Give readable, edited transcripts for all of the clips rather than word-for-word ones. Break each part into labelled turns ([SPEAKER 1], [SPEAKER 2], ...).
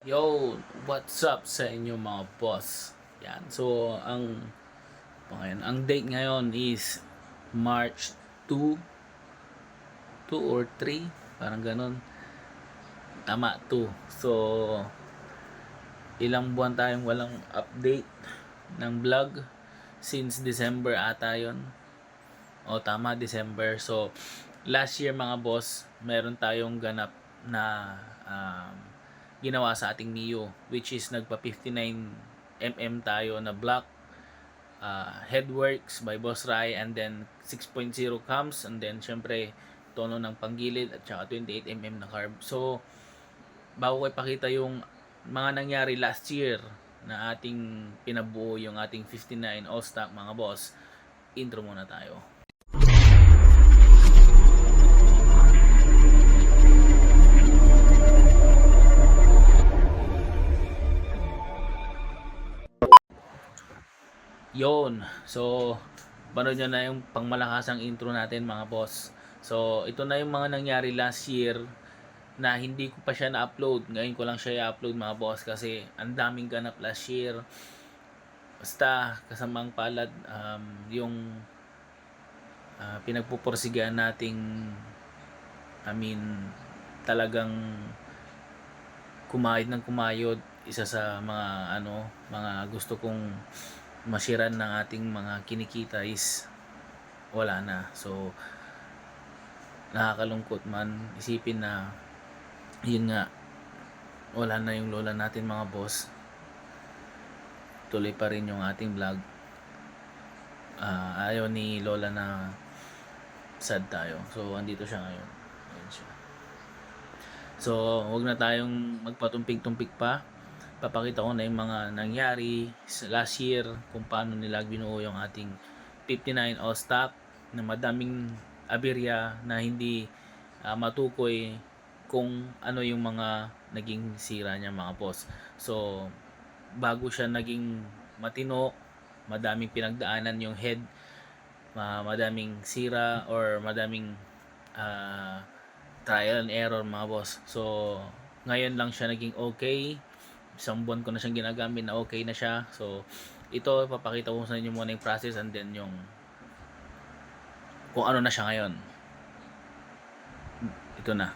[SPEAKER 1] Yo, what's up sa inyo mga boss? Yan. So, ang date ngayon is March 2, 2 or 3, parang ganun. Tama, 2. So, ilang buwan tayong walang update ng vlog since December ata yon. O tama, December. So, last year mga boss, meron tayong ganap na um, ginawa sa ating Mio, which is nagpa 59mm tayo na black Headworks by Boss Rai, and then 6.0 cams, and then syempre tono ng panggilid at saka 28mm na carb. So bago ko ipakita yung mga nangyari last year na ating pinabuo yung ating 59 all stock mga boss, intro muna tayo. Yon. So, panood nyo na yung pangmalakasang intro natin mga boss. So, ito na yung mga nangyari last year na hindi ko pa siya na-upload. Ngayon ko lang siya i-upload mga boss kasi ang daming ganap last year. Basta, kasamang palad, yung pinagpupursigaan nating, talagang kumayod ng kumayod. Isa sa mga gusto kong masiran ng ating mga kinikita is wala na. So nakakalungkot man isipin na yun nga, wala na yung lola natin mga boss. Tuloy pa rin yung ating vlog. Ayaw ni lola na sad tayo. So andito siya ngayon. Ayan siya. So wag na tayong magpatumpik-tumpik pa. Papakita ko na yung mga nangyari last year, kung paano nila binuo yung ating 59 all stock na madaming aberya na hindi matukoy kung ano yung mga naging sira niya mga boss. So bago siya naging matino, madaming pinagdaanan yung head, madaming sira or madaming trial and error mga boss. So ngayon lang siya naging okay. Isang buwan ko na siyang ginagamit na okay na siya. So ito papakita ko sa inyo muna yung process, and then yung kung ano na siya ngayon. Ito na.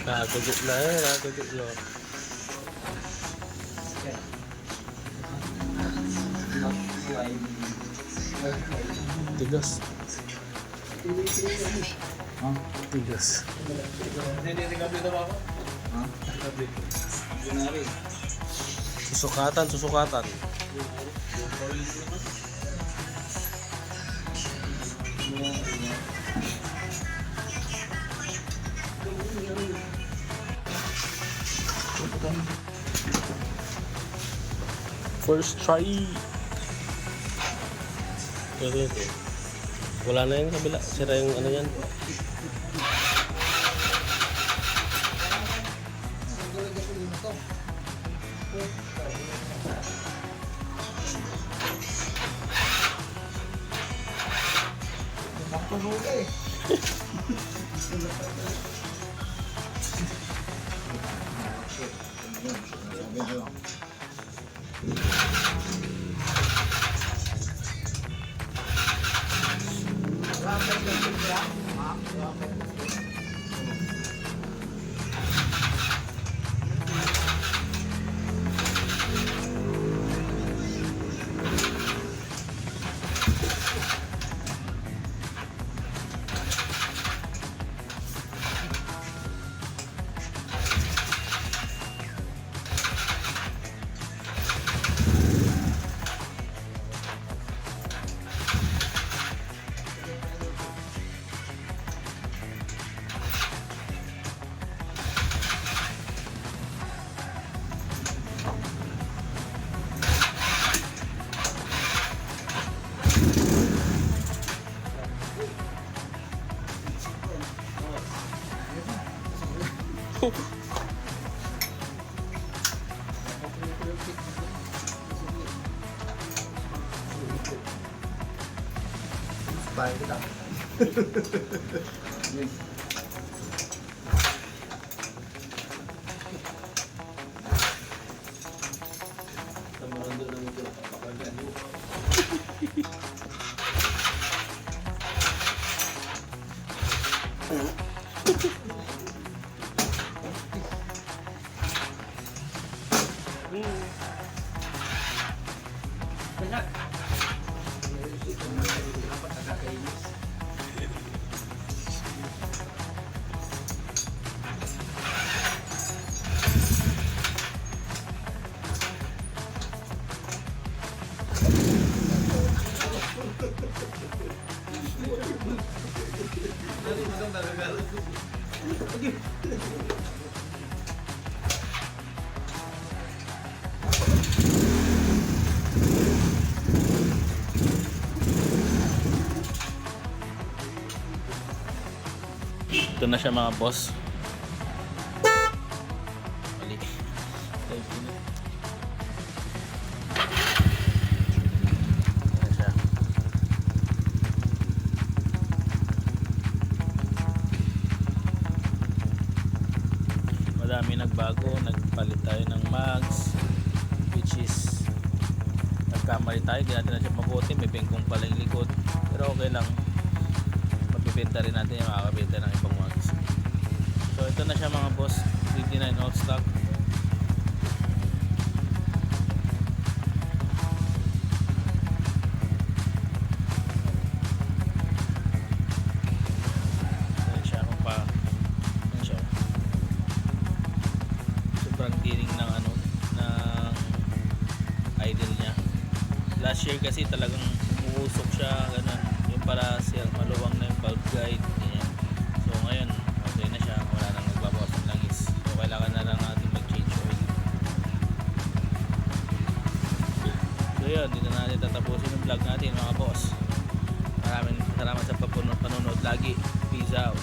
[SPEAKER 2] Nakagugit na eh, nakagugit na. Tigas. Tigas. Susukatan, susukatan. First try. Ito. Wala na yung kabila. Sira yung ano yan.
[SPEAKER 3] Bahay kita.
[SPEAKER 1] Ito na siya mga boss. Mali. Ito na siya. Madami nagbago, nagpalit tayo ng mags, which is nagkamali tayo, di natin na siya mabuti, may bengkong pala yung likod, pero okay lang, mapipinta rin natin yung makakapinta ng ibang mags. So ito na siya mga boss, 59 out stock. Sobrang tiring ng ano ng idle niya. Last year kasi talagang umuusok siya ganun, yung para siya maluwang na yung valve guide ganyan. So ngayon okay na siya, wala nang nagbabawas ng langis, so kailangan na lang natin mag change oil. So yun, dito na natin tatapusin yung vlog natin mga boss. Maraming salamat sa panonood lagi. Peace out.